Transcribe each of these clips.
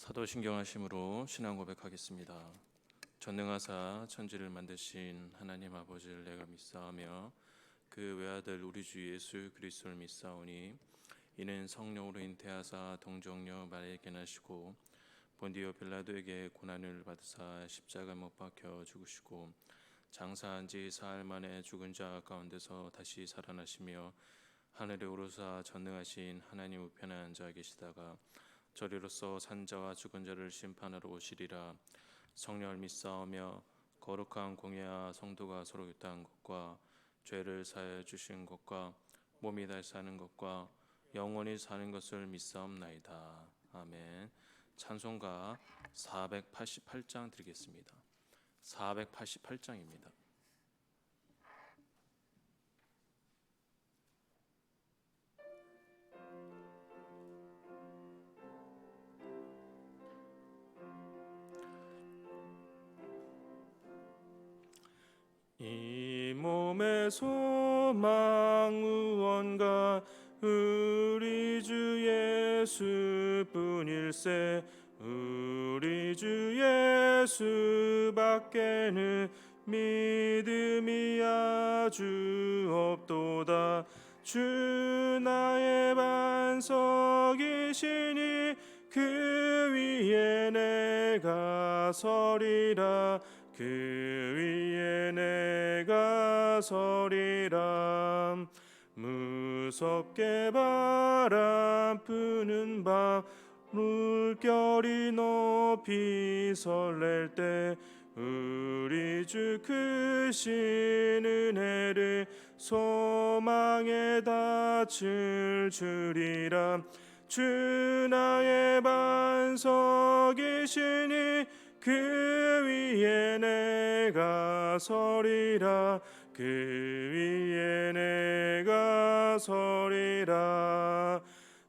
사도신경하심으로 신앙 고백하겠습니다. 전능하사 천지를 만드신 하나님 아버지를 내가 믿사오며 그 외아들 우리 주 예수 그리스도를 믿사오니 이는 성령으로 잉태하사 동정녀 마리아에게 나시고 본디오 빌라도에게 고난을 받으사 십자가 못 박혀 죽으시고 장사한 지 사흘 만에 죽은 자 가운데서 다시 살아나시며 하늘에 오르사 전능하신 하나님 우편에 앉아 계시다가 저리로서 산자와 죽은 자를 심판하러 오시리라. 성령을 믿사오며 거룩한 공예와 성도가 서로 교통한 것과 죄를 사하여 주신 것과 몸이 다시 사는 것과 영원히 사는 것을 믿사옵나이다. 아멘. 찬송가 488장 드리겠습니다. 488장입니다. 이 몸의 소망 무언가 우리 주 예수뿐일세. 우리 주 예수밖에는 믿음이 아주 없도다. 주 나의 반석이시니 그 위에 내가 서리라. 그 위에 내가 서리라. 무섭게 바람 부는 밤 물결이 높이 설렐 때 우리 주 크신 은혜를 소망에 닿을 줄이라. 주 나의 반석이시니 그 위에 내가 서리라. 그 위에 내가 서리라.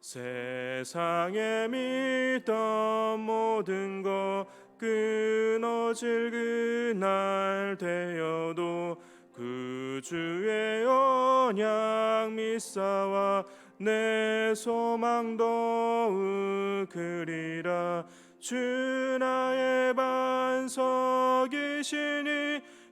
세상에 믿던 모든 것 끊어질 그날 되어도 그 주의 언약 믿사와 내 소망 더욱 크리라. 주 나의 반석이시니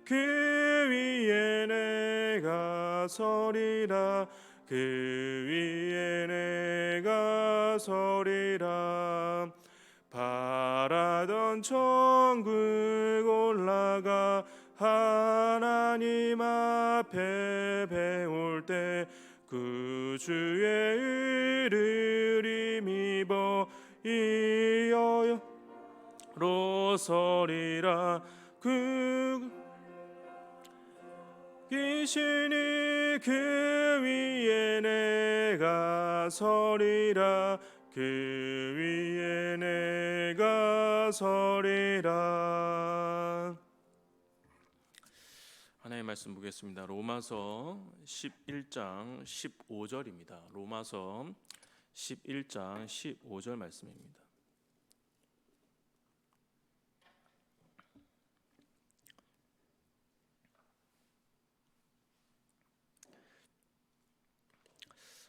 그 위에 내가 서리라. 그 위에 내가 서리라. 바라던 천국 올라가 하나님 앞에 배울 때 그 주의 의를 힘입어 이어로 서리라. 그 기신이 그 위에 내가 서리라. 그 위에 내가 서리라. 하나님의 말씀 보겠습니다. 로마서 11장 15절입니다. 로마서 11장 15절 말씀입니다.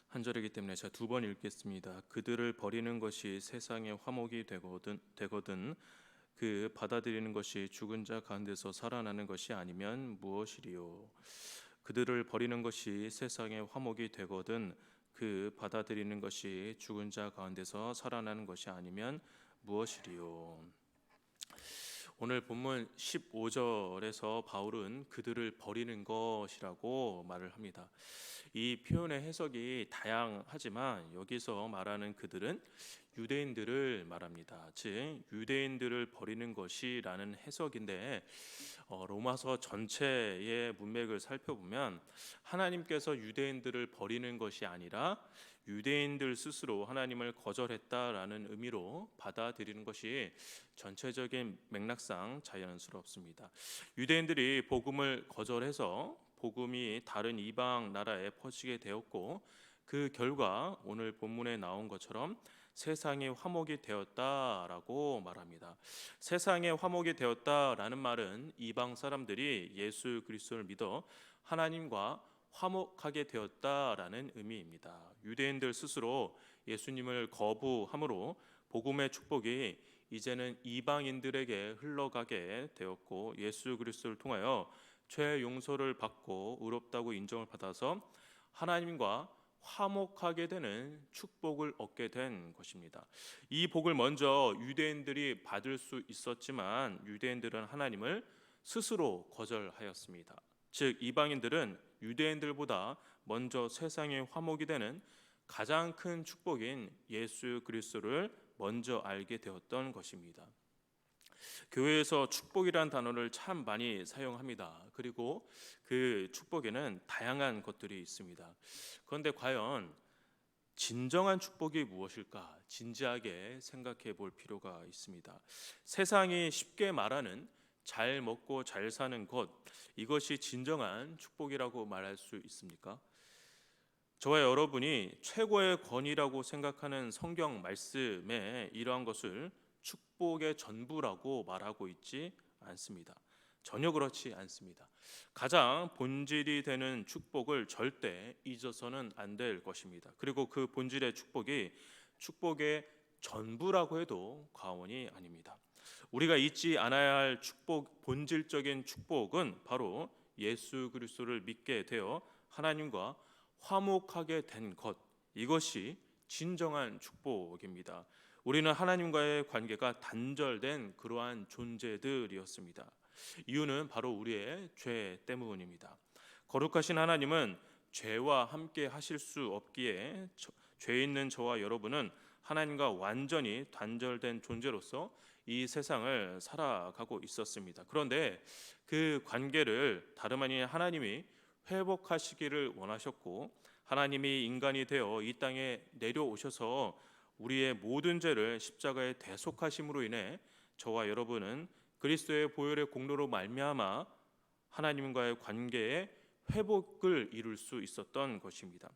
한 절이기 때문에 제가 두 번 읽겠습니다. 그들을 버리는 것이 세상의 화목이 되거든 그 받아들이는 것이 죽은 자 가운데서 살아나는 것이 아니면 무엇이리요. 그들을 버리는 것이 세상의 화목이 되거든 그 받아들이는 것이 죽은 자 가운데서 살아나는 것이 아니면 무엇이리요. 오늘 본문 15절에서 바울은 그들을 버리는 것이라고 말을 합니다. 이 표현의 해석이 다양하지만 여기서 말하는 그들은 유대인들을 말합니다. 즉 유대인들을 버리는 것이라는 해석인데 로마서 전체의 문맥을 살펴보면 하나님께서 유대인들을 버리는 것이 아니라 유대인들 스스로 하나님을 거절했다라는 의미로 받아들이는 것이 전체적인 맥락상 자연스럽습니다. 유대인들이 복음을 거절해서 복음이 다른 이방 나라에 퍼지게 되었고 그 결과 오늘 본문에 나온 것처럼 세상의 화목이 되었다라고 말합니다. 세상의 화목이 되었다라는 말은 이방 사람들이 예수 그리스도를 믿어 하나님과 화목하게 되었다라는 의미입니다. 유대인들 스스로 예수님을 거부함으로 복음의 축복이 이제는 이방인들에게 흘러가게 되었고, 예수 그리스도를 통하여 죄 용서를 받고 의롭다고 인정을 받아서 하나님과 화목하게 되는 축복을 얻게 된 것입니다. 이 복을 먼저 유대인들이 받을 수 있었지만 유대인들은 하나님을 스스로 거절하였습니다. 즉 이방인들은 유대인들보다 먼저 세상의 화목이 되는 가장 큰 축복인 예수 그리스도를 먼저 알게 되었던 것입니다. 교회에서 축복이란 단어를 참 많이 사용합니다. 그리고 그 축복에는 다양한 것들이 있습니다. 그런데 과연 진정한 축복이 무엇일까? 진지하게 생각해 볼 필요가 있습니다. 세상이 쉽게 말하는 잘 먹고 잘 사는 것, 이것이 진정한 축복이라고 말할 수 있습니까? 저와 여러분이 최고의 권위라고 생각하는 성경 말씀에 이러한 것을 축복의 전부라고 말하고 있지 않습니다. 전혀 그렇지 않습니다. 가장 본질이 되는 축복을 절대 잊어서는 안 될 것입니다. 그리고 그 본질의 축복이 축복의 전부라고 해도 과언이 아닙니다. 우리가 잊지 않아야 할 축복, 본질적인 축복은 바로 예수 그리스도를 믿게 되어 하나님과 화목하게 된 것, 이것이 진정한 축복입니다. 우리는 하나님과의 관계가 단절된 그러한 존재들이었습니다. 이유는 바로 우리의 죄 때문입니다. 거룩하신 하나님은 죄와 함께 하실 수 없기에 죄 있는 저와 여러분은 하나님과 완전히 단절된 존재로서 이 세상을 살아가고 있었습니다. 그런데 그 관계를 다름 아닌 하나님이 회복하시기를 원하셨고, 하나님이 인간이 되어 이 땅에 내려오셔서 우리의 모든 죄를 십자가에 대속하심으로 인해 저와 여러분은 그리스도의 보혈의 공로로 말미암아 하나님과의 관계에 회복을 이룰 수 있었던 것입니다.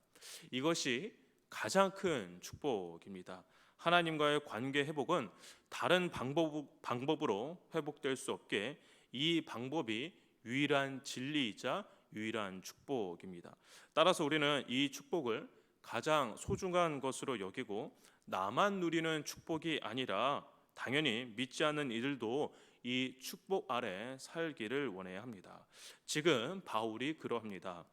이것이 가장 큰 축복입니다. 하나님과의 관계 회복은 다른 방법으로 회복될 수 없게 이 방법이 유일한 진리이자 유일한 축복입니다. 따라서 우리는 이 축복을 가장 소중한 것으로 여기고, 나만 누리는 축복이 아니라 당연히 믿지 않는 이들도 이 축복 아래 살기를 원해야 합니다. 지금 바울이 그러합니다.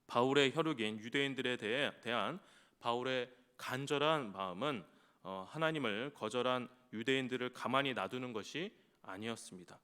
바울의 혈육인 유대인들에 대한 바울의 간절한 마음은 하나님을 거절한 유대인들을 가만히 놔두는 것이 아니었습니다.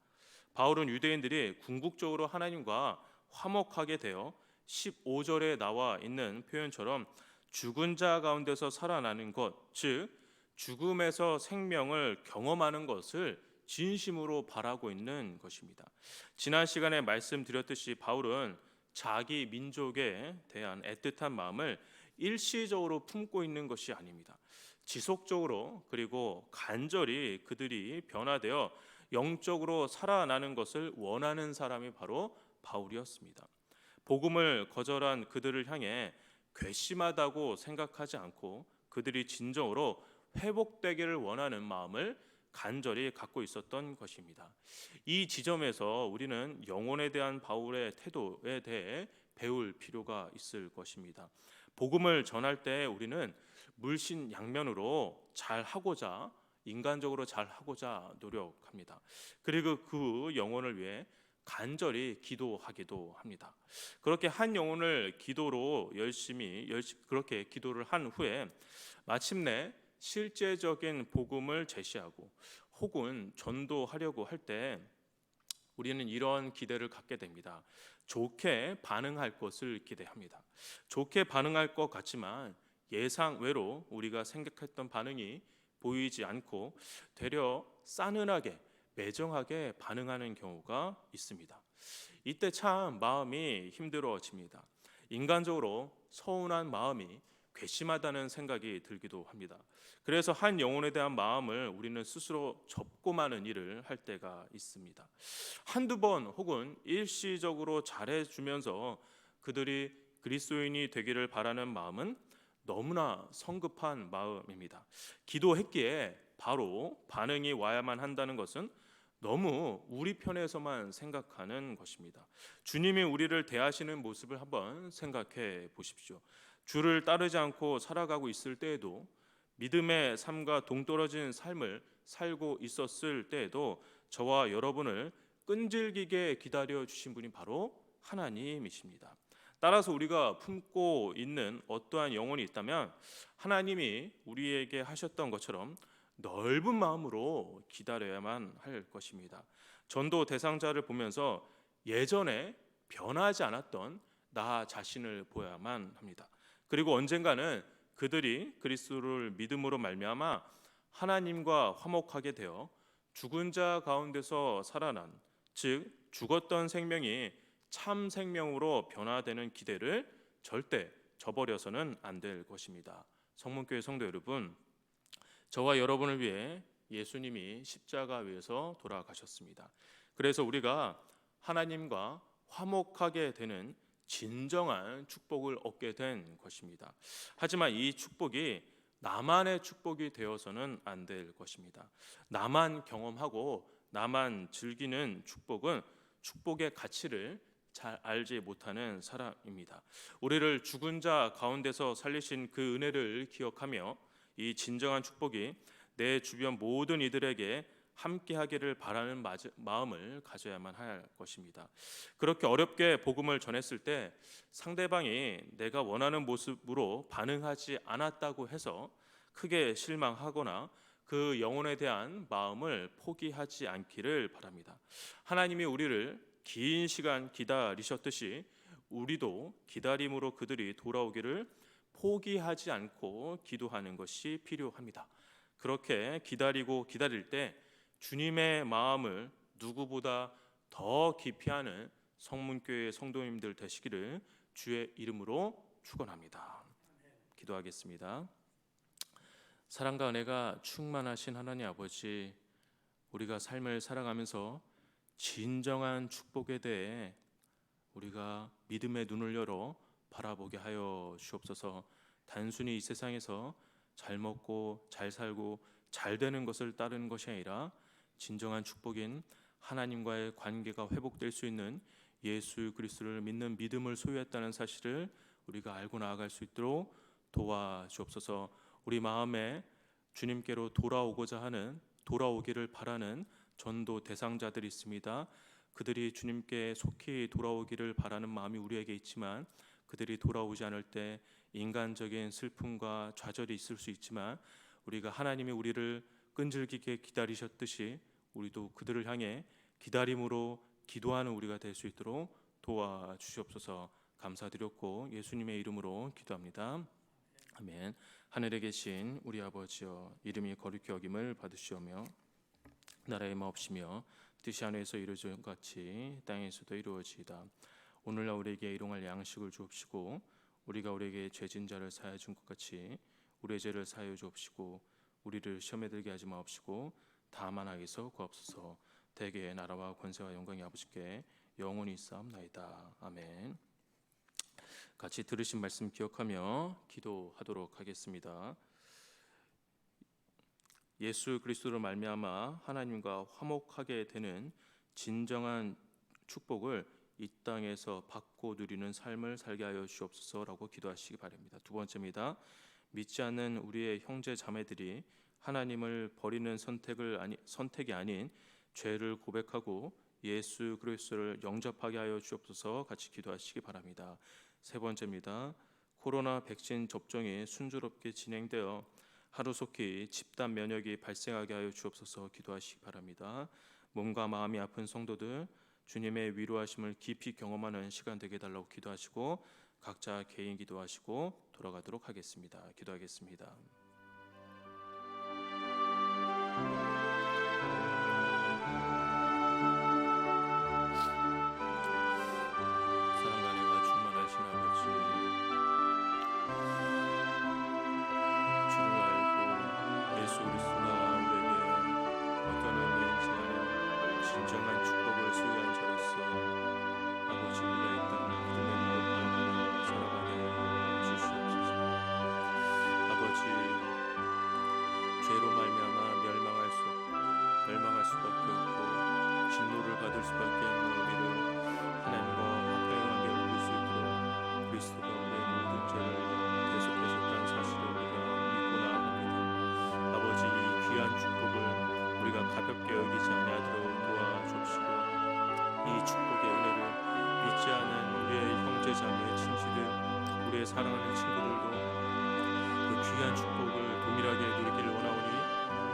바울은 유대인들이 궁극적으로 하나님과 화목하게 되어 15절에 나와 있는 표현처럼 죽은 자 가운데서 살아나는 것, 즉 죽음에서 생명을 경험하는 것을 진심으로 바라고 있는 것입니다. 지난 시간에 말씀드렸듯이 바울은 자기 민족에 대한 애틋한 마음을 일시적으로 품고 있는 것이 아닙니다. 지속적으로 그리고 간절히 그들이 변화되어 영적으로 살아나는 것을 원하는 사람이 바로 바울이었습니다. 복음을 거절한 그들을 향해 괘씸하다고 생각하지 않고 그들이 진정으로 회복되기를 원하는 마음을 간절히 갖고 있었던 것입니다. 이 지점에서 우리는 영혼에 대한 바울의 태도에 대해 배울 필요가 있을 것입니다. 복음을 전할 때 우리는 물신양면으로 잘하고자, 인간적으로 잘하고자 노력합니다. 그리고 그 영혼을 위해 간절히 기도하기도 합니다. 그렇게 한 영혼을 기도로 열심히 그렇게 기도를 한 후에 마침내 실제적인 복음을 제시하고 혹은 전도하려고 할 때 우리는 이런 기대를 갖게 됩니다. 좋게 반응할 것을 기대합니다. 좋게 반응할 것 같지만 예상 외로 우리가 생각했던 반응이 보이지 않고 되려 싸늘하게 매정하게 반응하는 경우가 있습니다. 이때 참 마음이 힘들어집니다. 인간적으로 서운한 마음이 괘씸하다는 생각이 들기도 합니다. 그래서 한 영혼에 대한 마음을 우리는 스스로 접고 마는 일을 할 때가 있습니다. 한두 번 혹은 일시적으로 잘해주면서 그들이 그리스도인이 되기를 바라는 마음은 너무나 성급한 마음입니다. 기도했기에 바로 반응이 와야만 한다는 것은 너무 우리 편에서만 생각하는 것입니다. 주님이 우리를 대하시는 모습을 한번 생각해 보십시오. 주를 따르지 않고 살아가고 있을 때에도 믿음의 삶과 동떨어진 삶을 살고 있었을 때에도 저와 여러분을 끈질기게 기다려 주신 분이 바로 하나님이십니다. 따라서 우리가 품고 있는 어떠한 영혼이 있다면 하나님이 우리에게 하셨던 것처럼 넓은 마음으로 기다려야만 할 것입니다. 전도 대상자를 보면서 예전에 변하지 않았던 나 자신을 보야만 합니다. 그리고 언젠가는 그들이 그리스도를 믿음으로 말미암아 하나님과 화목하게 되어 죽은 자 가운데서 살아난, 즉 죽었던 생명이 참 생명으로 변화되는 기대를 절대 저버려서는 안 될 것입니다. 성문교회 성도 여러분, 저와 여러분을 위해 예수님이 십자가 위에서 돌아가셨습니다. 그래서 우리가 하나님과 화목하게 되는 진정한 축복을 얻게 된 것입니다. 하지만 이 축복이 나만의 축복이 되어서는 안 될 것입니다. 나만 경험하고 나만 즐기는 축복은 축복의 가치를 잘 알지 못하는 사람입니다. 우리를 죽은 자 가운데서 살리신 그 은혜를 기억하며 이 진정한 축복이 내 주변 모든 이들에게 함께하기를 바라는 마음을 가져야만 할 것입니다. 그렇게 어렵게 복음을 전했을 때 상대방이 내가 원하는 모습으로 반응하지 않았다고 해서 크게 실망하거나 그 영혼에 대한 마음을 포기하지 않기를 바랍니다. 하나님이 우리를 긴 시간 기다리셨듯이 우리도 기다림으로 그들이 돌아오기를 포기하지 않고 기도하는 것이 필요합니다. 그렇게 기다리고 기다릴 때 주님의 마음을 누구보다 더 깊이 아는 성문교회 성도님들 되시기를 주의 이름으로 축원합니다. 기도하겠습니다. 사랑과 은혜가 충만하신 하나님 아버지, 우리가 삶을 살아가면서 진정한 축복에 대해 우리가 믿음의 눈을 열어 바라보게 하여 주옵소서. 단순히 이 세상에서 잘 먹고 잘 살고 잘 되는 것을 따르는 것이 아니라 진정한 축복인 하나님과의 관계가 회복될 수 있는 예수 그리스도를 믿는 믿음을 소유했다는 사실을 우리가 알고 나아갈 수 있도록 도와주옵소서. 우리 마음에 주님께로 돌아오기를 바라는 전도 대상자들이 있습니다. 그들이 주님께 속히 돌아오기를 바라는 마음이 우리에게 있지만 그들이 돌아오지 않을 때 인간적인 슬픔과 좌절이 있을 수 있지만 우리가 하나님이 우리를 끈질기게 기다리셨듯이 우리도 그들을 향해 기다림으로 기도하는 우리가 될 수 있도록 도와주시옵소서. 감사드렸고 예수님의 이름으로 기도합니다. 아멘. 하늘에 계신 우리 아버지여, 이름이 거룩히 여김을 받으시오며 나라의 마옵시며 뜻이 하늘에서 이루어진 것 같이 땅에서도 이루어지이다. 오늘날 우리에게 일용할 양식을 주옵시고 우리가 우리에게 죄진 자를 사하여 준 것 같이 우리의 죄를 사하여 주옵시고 우리를 시험에 들게 하지 마옵시고 다만 악에서 구하옵소서. 대개의 나라와 권세와 영광이 아버지께 영원히 있사옵나이다. 아멘. 같이 들으신 말씀 기억하며 기도하도록 하겠습니다. 예수 그리스도로 말미암아 하나님과 화목하게 되는 진정한 축복을 이 땅에서 받고 누리는 삶을 살게 하여 주옵소서라고 기도하시기 바랍니다. 두 번째입니다. 믿지 않는 우리의 형제 자매들이 하나님을 버리는 선택이 아닌 죄를 고백하고 예수 그리스도를 영접하게 하여 주옵소서. 같이 기도하시기 바랍니다. 세 번째입니다. 코로나 백신 접종이 순조롭게 진행되어 하루속히 집단 면역이 발생하게 하여 주옵소서. 기도하시기 바랍니다. 몸과 마음이 아픈 성도들 주님의 위로하심을 깊이 경험하는 시간 되게 달라고 기도하시고 각자 개인 기도하시고 돌아가도록 하겠습니다. 기도하겠습니다. 진정한 축복을 소유한 자로서 아버지 우리가 이 땅을 믿음의 눈으로 바라보며 살아가게 하여 주시옵소서. 아버지 형제자매 친지들 우리의 사랑하는 친구들도 그 귀한 축복을 동일하게 누리기를 원하오니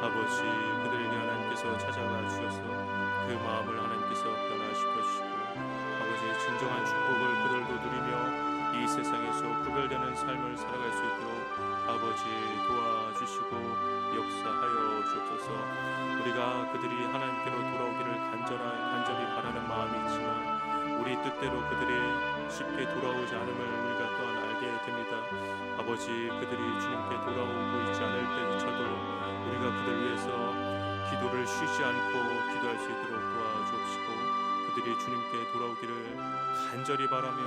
아버지 그들에게 하나님께서 찾아가 주셔서 그 마음을 하나님께서 변화시켜 주시고 아버지 진정한 축복을 그들도 누리며 이 세상에서 구별되는 삶을 살아갈 수 있도록 아버지 도와주시고 역사하여 주옵소서. 우리가 그들이 하나님께로 돌아오기를 간절히 바라는 마음이 있지만 우리 뜻대로 그들이 쉽게 돌아오지 않음을 우리가 또한 알게 됩니다. 아버지 그들이 주님께 돌아오고 있지 않을 때조차도 우리가 그들 위해서 기도를 쉬지 않고 기도할 수 있도록 도와주옵시고 그들이 주님께 돌아오기를 간절히 바라며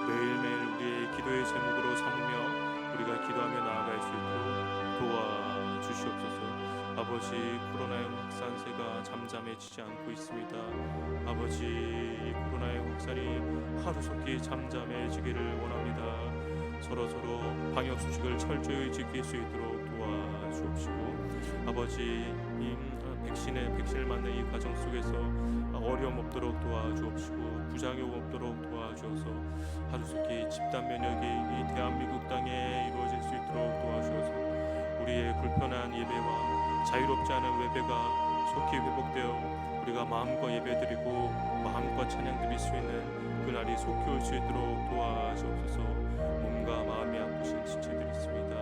매일매일 우리의 기도의 제목으로 삼으며 우리가 기도하며 나아갈 수 있도록 도와주시옵소서. 아버지 코로나의 확산세가 잠잠해지지 않고 있습니다. 아버지 이 코로나의 확산이 하루속히 잠잠해지기를 원합니다. 서로 방역 수칙을 철저히 지킬 수 있도록 도와주옵시고 아버지 이 백신을 맞는 이 과정 속에서 어려움 없도록 도와주옵시고 부작용 없도록 도와주어서 하루속히 집단 면역이 이 대한민국 땅에 이루어질 수 있도록 도와주어서 우리의 불편한 예배와 자유롭지 않은 예배가 속히 회복되어 우리가 마음껏 예배드리고 마음껏 찬양드릴 수 있는 그날이 속히 올 수 있도록 도와주옵소서. 몸과 마음이 아프신 지체들이 있습니다.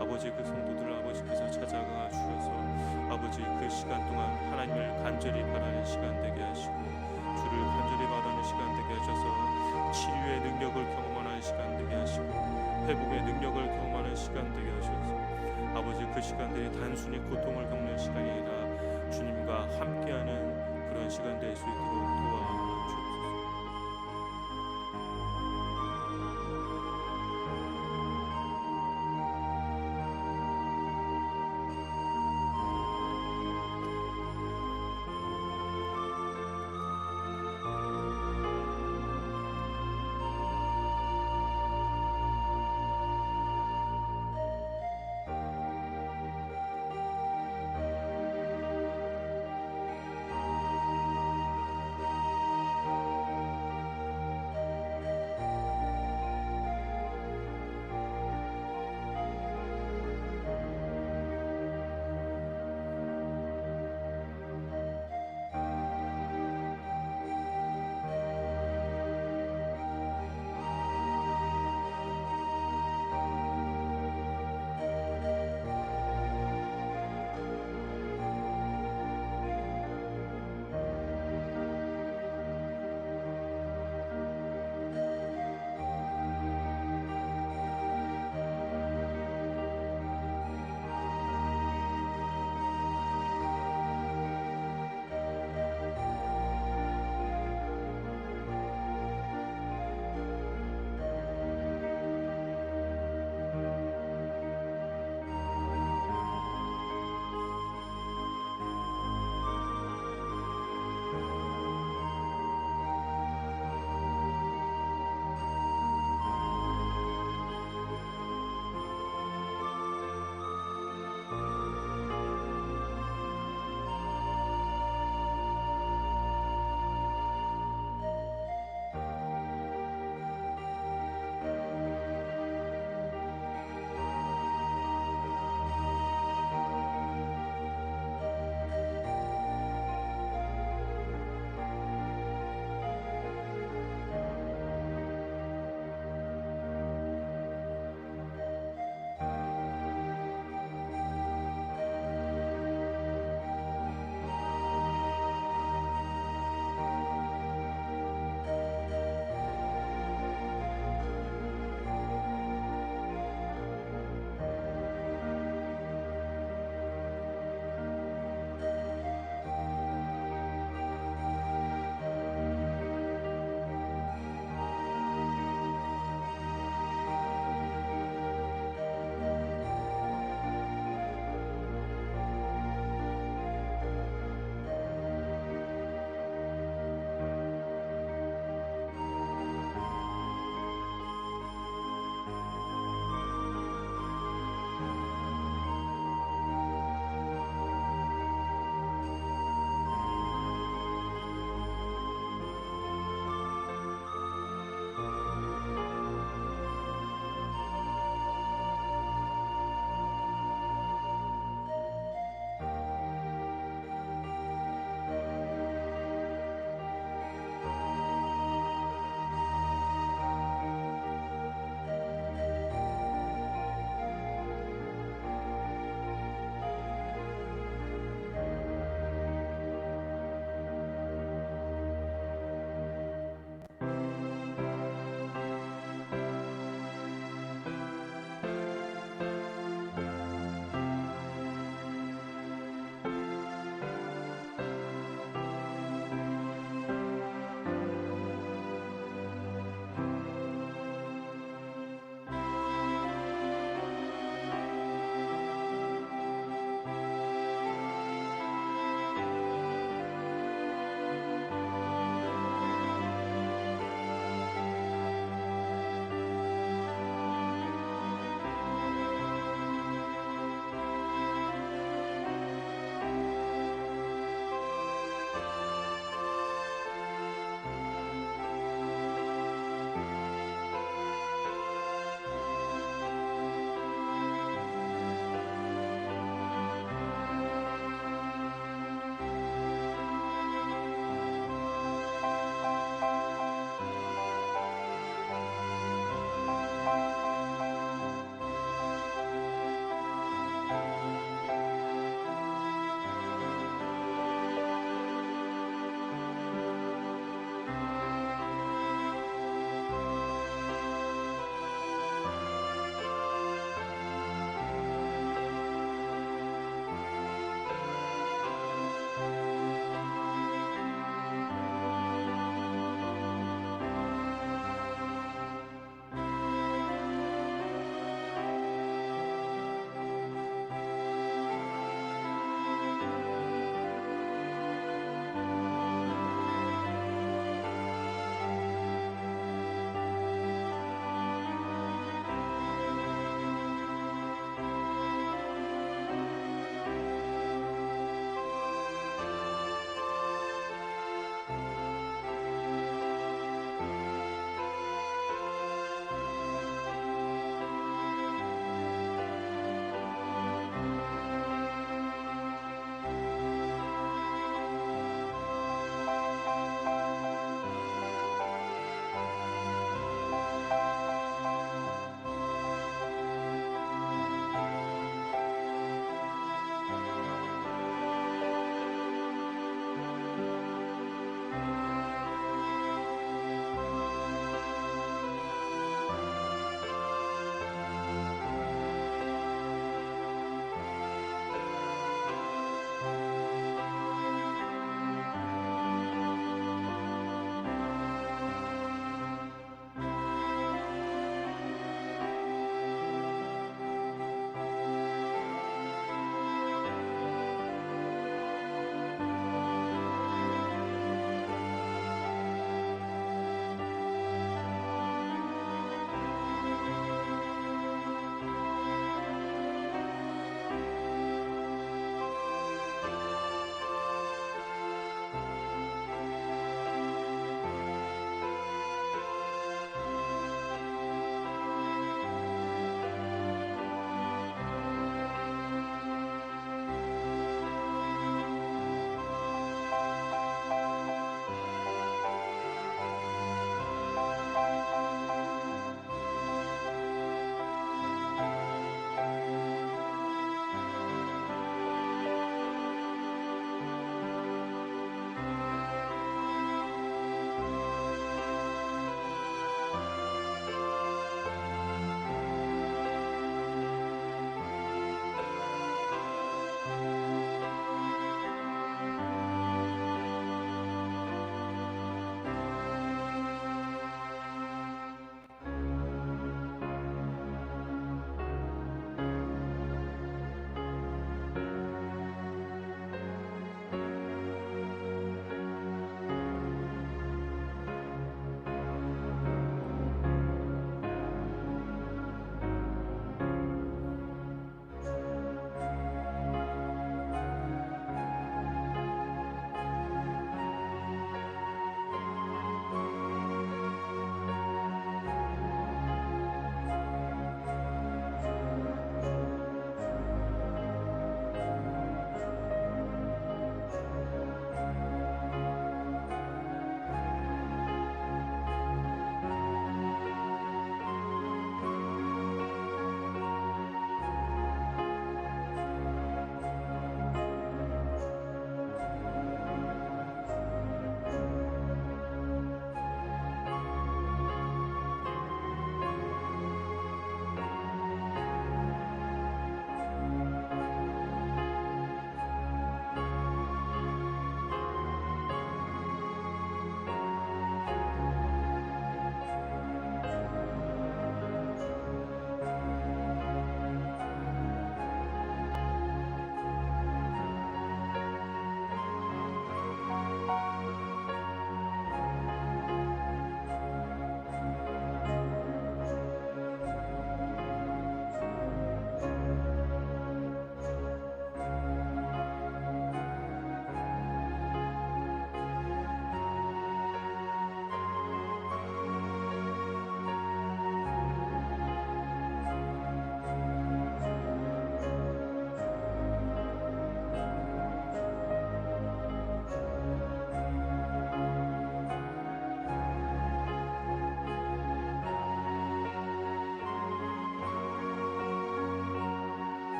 아버지 그 성도들 아버지께서 찾아가 주셔서 아버지 그 시간 동안 하나님을 간절히 바라는 시간 되게 하시고 주를 간절히 바라는 시간 되게 하셔서 치유의 능력을 경험하는 시간 되게 하시고 회복의 능력을 경험하는 시간 되게 하셔서 아버지 그 시간들이 단순히 고통을 겪는 시간이 아니라 주님과 함께하는 그런 시간 될 수 있도록